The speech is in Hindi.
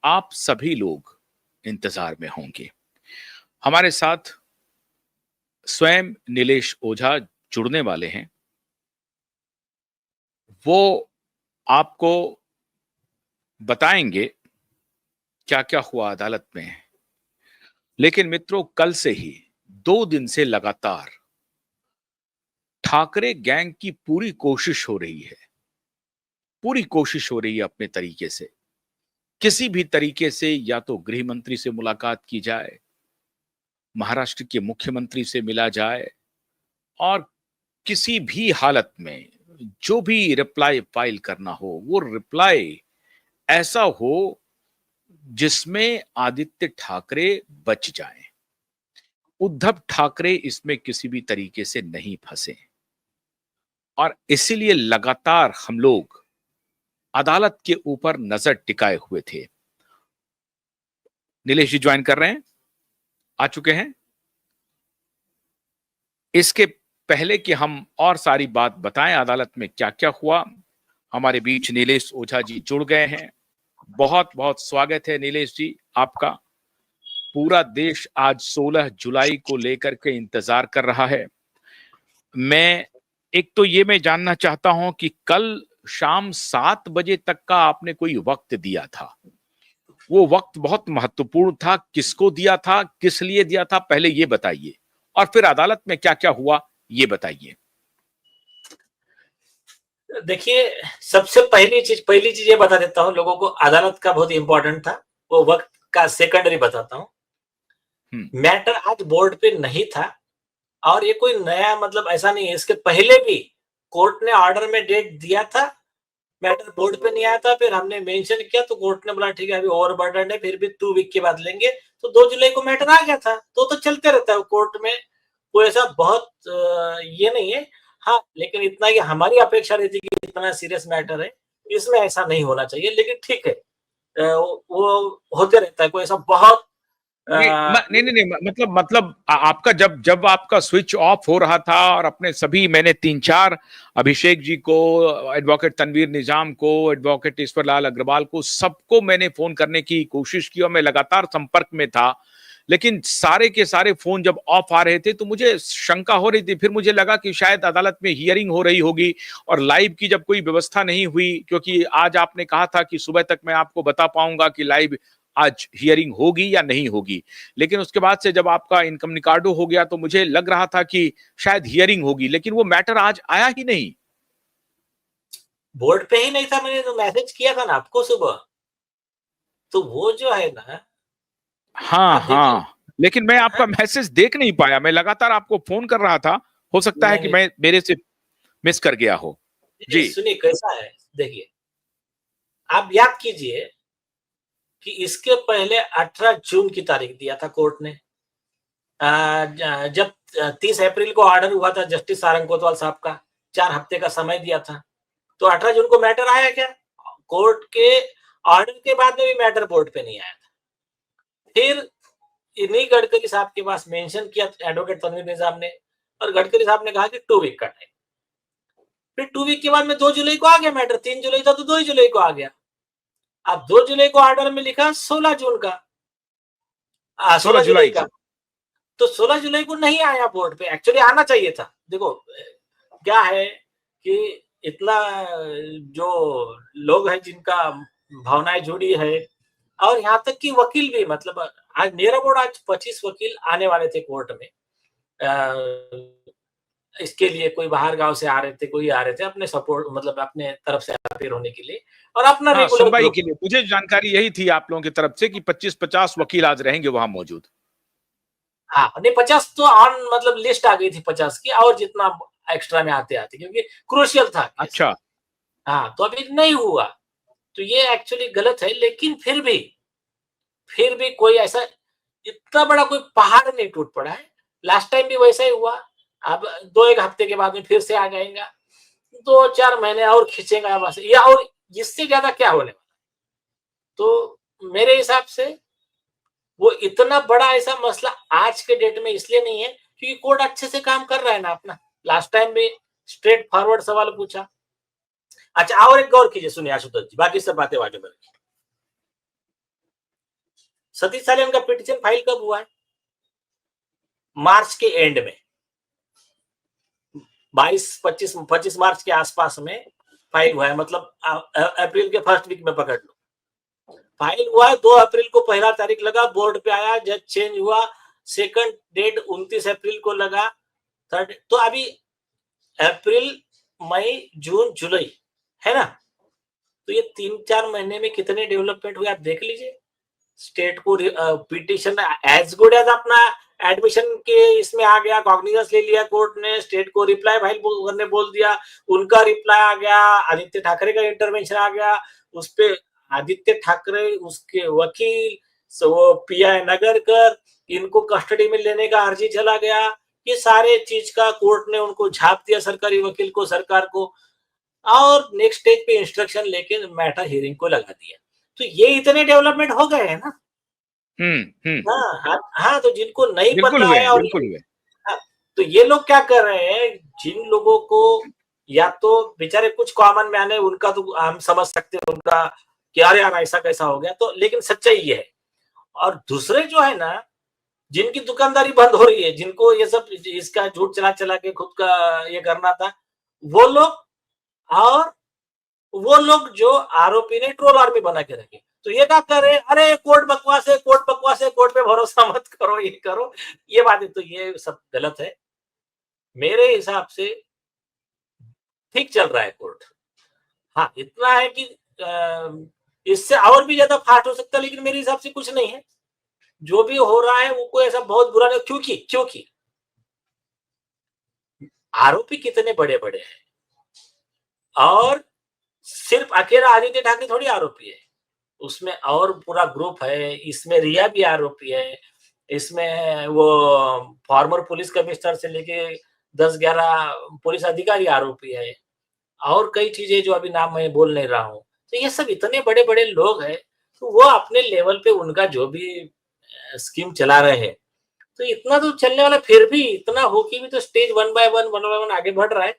आप सभी लोग इंतजार में होंगे। हमारे साथ स्वयं नीलेश ओझा जुड़ने वाले हैं। वो आपको बताएंगे क्या क्या हुआ अदालत में। लेकिन मित्रों, कल से ही 2 दिन से लगातार ठाकरे गैंग की पूरी कोशिश हो रही है, अपने तरीके से, किसी भी तरीके से, या तो गृह मंत्री से मुलाकात की जाए, महाराष्ट्र के मुख्यमंत्री से मिला जाए, और किसी भी हालत में जो भी रिप्लाई फाइल करना हो, वो रिप्लाई ऐसा हो जिसमें आदित्य ठाकरे बच जाएं। उद्धव ठाकरे इसमें किसी भी तरीके से नहीं फंसे, और इसीलिए लगातार हम लोग अदालत के ऊपर नजर टिकाए हुए थे। नीलेश जी ज्वाइन कर रहे हैं, आ चुके हैं। इसके पहले कि हम और सारी बात बताएं अदालत में क्या क्या हुआ, हमारे बीच नीलेश ओझा जी जुड़ गए हैं। बहुत बहुत स्वागत है नीलेश जी आपका। पूरा देश आज 16 जुलाई को लेकर के इंतजार कर रहा है। मैं जानना चाहता हूं कि कल शाम 7 बजे तक का आपने कोई वक्त दिया था, वो वक्त बहुत महत्वपूर्ण था। किसको दिया था, किस लिए दिया था, पहले ये बताइए, और फिर अदालत में क्या क्या हुआ ये बताइए। देखिए, सबसे पहली चीज ये बता देता हूं लोगों को, अदालत का बहुत इंपॉर्टेंट था, वो वक्त का सेकेंडरी बताता हूं। मैटर आज बोर्ड पे नहीं था, और ये कोई नया मतलब ऐसा नहीं है, इसके पहले भी कोर्ट ने ऑर्डर में डेट दिया था, मैटर बोर्ड पे नहीं आया था, फिर हमने मेंशन किया तो कोर्ट ने बोला ठीक है अभी ओवरबर्डन है, फिर भी 2 वीक के बाद लेंगे, तो 2 जुलाई को मैटर आ गया था। तो चलते रहता है कोर्ट में, कोई ऐसा बहुत ये नहीं है। हाँ, लेकिन इतना कि हमारी अपेक्षा रहती कि इतना सीरियस मैटर है, इसमें ऐसा नहीं होना चाहिए, लेकिन ठीक है, वो होते रहता है, कोई ऐसा बहुत नहीं, मतलब आपका जब आपका स्विच ऑफ हो रहा था, और अपने सभी, मैंने 3-4 अभिषेक जी को, एडवोकेट तनवीर निजाम को, एडवोकेट ईश्वर लाल अग्रवाल को, सबको मैंने फोन करने की कोशिश की, और मैं लगातार संपर्क में था, लेकिन सारे के सारे फोन जब ऑफ आ रहे थे तो मुझे शंका हो रही थी। फिर मुझे लगा कि शायद अदालत में हियरिंग हो रही होगी, और लाइव की जब कोई व्यवस्था नहीं हुई, क्योंकि आज आपने कहा था कि सुबह तक मैं आपको बता पाऊंगा कि लाइव आज हियरिंग होगी या नहीं होगी, लेकिन उसके बाद से जब आपका इनकम्युनिकाडो हो गया तो मुझे लग रहा था कि शायद हियरिंग होगी, लेकिन वो मैटर आज आया ही नहीं। बोर्ड पे ही नहीं था, मैंने तो मैसेज किया था ना आपको सुबह, तो वो जो है ना, हाँ, लेकिन मैं आपका मैसेज देख नहीं पाया, मैं लगातार आपको फोन कर रहा था, हो सकता है कि मैं मेरे से मिस कर गया हो। जी सुनिए कैसा है, देखिए आप याद कीजिए कि इसके पहले 18 जून की तारीख दिया था कोर्ट ने, जब 30 अप्रैल को ऑर्डर हुआ था जस्टिस सारंग कोतवाल साहब का, 4 हफ्ते का समय दिया था, तो 18 जून को मैटर आया क्या? कोर्ट के ऑर्डर के बाद में भी मैटर बोर्ड पे नहीं आया था। फिर इन्हीं गडकरी साहब के पास मेंशन किया एडवोकेट तनवीर निजाम ने, और गडकरी साहब ने कहा कि 2 वीक का टाइम। फिर 2 वीक के बाद में 2 जुलाई को आ गया मैटर, 3 जुलाई था तो 2 जुलाई को आ गया। अब 2 जुलाई को ऑर्डर में लिखा 16 जून का, 16 जुलाई का, तो 16 जुलाई को नहीं आया बोर्ड पे, एक्चुअली आना चाहिए था। देखो क्या है कि इतना जो लोग हैं जिनका भावनाएं जुड़ी है, और यहाँ तक कि वकील भी, मतलब आज मेरा बोर्ड, आज 25 वकील आने वाले थे कोर्ट में, इसके लिए कोई बाहर गांव से आ रहे थे, कोई आ रहे थे अपने सपोर्ट, मतलब अपने तरफ से अपीयर होने के लिए, और अपना रेगुलर सुनवाई के लिए। मुझे जानकारी यही थी आप लोगों की तरफ से कि 25-50 वकील आज रहेंगे वहां मौजूद। हाँ, नहीं 50 तो ऑन, मतलब लिस्ट आ गई थी 50 की, और जितना एक्स्ट्रा में आते आते, क्योंकि क्रूशियल था केस। अच्छा, हाँ, तो अभी नहीं हुआ, तो ये एक्चुअली गलत है, लेकिन फिर भी कोई ऐसा इतना बड़ा कोई पहाड़ नहीं टूट पड़ा है। लास्ट टाइम भी वैसा ही हुआ, अब 2-1 हफ्ते के बाद में फिर से आ जाएगा, 2-4 महीने और खींचेगा बस, या और इससे ज्यादा क्या होने वाला। तो मेरे हिसाब से वो इतना बड़ा ऐसा मसला आज के डेट में इसलिए नहीं है क्योंकि कोर्ट अच्छे से काम कर रहा है ना अपना। लास्ट टाइम भी स्ट्रेट फॉरवर्ड सवाल पूछा। अच्छा, और एक गौर कीजिए, सुनिए आशुतोष जी, बाकी सब बातें आगे बढ़ेगी। सतीश सालियान का पिटीशन फाइल कब हुआ है? मार्च के एंड में, 22-25 मार्च के आसपास में फाइल हुआ है, मतलब अप्रैल के फर्स्ट वीक में पकड़ लो। फाइल हुआ है 2 अप्रैल को, पहला तारीख लगा, बोर्ड पे आया, जज चेंज हुआ, सेकंड डेट 29 अप्रैल को लगा, थर्ड, तो अभी अप्रैल, मई, जून, जुलाई है ना, तो ये 3-4 महीने में कितने डेवलपमेंट हुए आप देख लीजिए। स्टेट को पिटीशन एज गुड एज अपना एडमिशन के इसमें आ गया, कॉग्निजेंस ले लिया कोर्ट ने, स्टेट को रिप्लाई फाइल करने बोल दिया, उनका रिप्लाई आ गया, आदित्य ठाकरे का इंटरवेंशन आ गया, उस पे आदित्य ठाकरे, उसके वकील, वो पीआई नगरकर, इनको कस्टडी में लेने का अर्जी चला गया, ये सारे चीज का कोर्ट ने उनको झाप दिया, सरकारी वकील को, सरकार को, और नेक्स्ट स्टेज पे इंस्ट्रक्शन लेके मैटर हियरिंग को लगा दिया। तो ये इतने डेवलपमेंट हो गए हैं ना। हाँ, तो जिनको नहीं पता है और तो ये लोग क्या कर रहे हैं, जिन लोगों को या तो बेचारे कुछ कॉमन मैन है, उनका तो हम समझ सकते हैं उनका कि अरे यार ऐसा कैसा हो गया, तो लेकिन सच्चाई ये है। और दूसरे जो है ना, जिनकी दुकानदारी बंद हो रही है, जिनको ये सब इसका झूठ चला चला के खुद का ये करना था, वो लोग, और वो लोग जो आरोपी ने ट्रोल आर्मी बना के रखे, तो ये क्या कर रहे हैं, अरे कोर्ट बकवास है, कोर्ट बकवास है, कोर्ट पे भरोसा मत करो, ये करो, ये बातें, तो ये सब गलत है। मेरे हिसाब से ठीक चल रहा है कोर्ट। हाँ, इतना है कि इससे और भी ज्यादा फास्ट हो सकता है, लेकिन मेरे हिसाब से कुछ नहीं है, जो भी हो रहा है वो कोई ऐसा बहुत बुरा नहीं, क्योंकि आरोपी कितने बड़े बड़े हैं, और सिर्फ अकेला आदित्य ठाकरे थोड़ी आरोपी है, उसमें और पूरा ग्रुप है, इसमें रिया भी आरोपी है, इसमें वो फॉर्मर पुलिस कमिश्नर से लेके 10-11 पुलिस अधिकारी आरोपी है, और कई चीजें जो अभी नाम मैं बोल नहीं रहा हूँ। तो ये सब इतने बड़े बड़े लोग हैं, तो वो अपने लेवल पे उनका जो भी स्कीम चला रहे हैं, तो इतना तो चलने वाला, फिर भी इतना हो कि भी तो स्टेज 1 बाय 1 आगे बढ़ रहा है।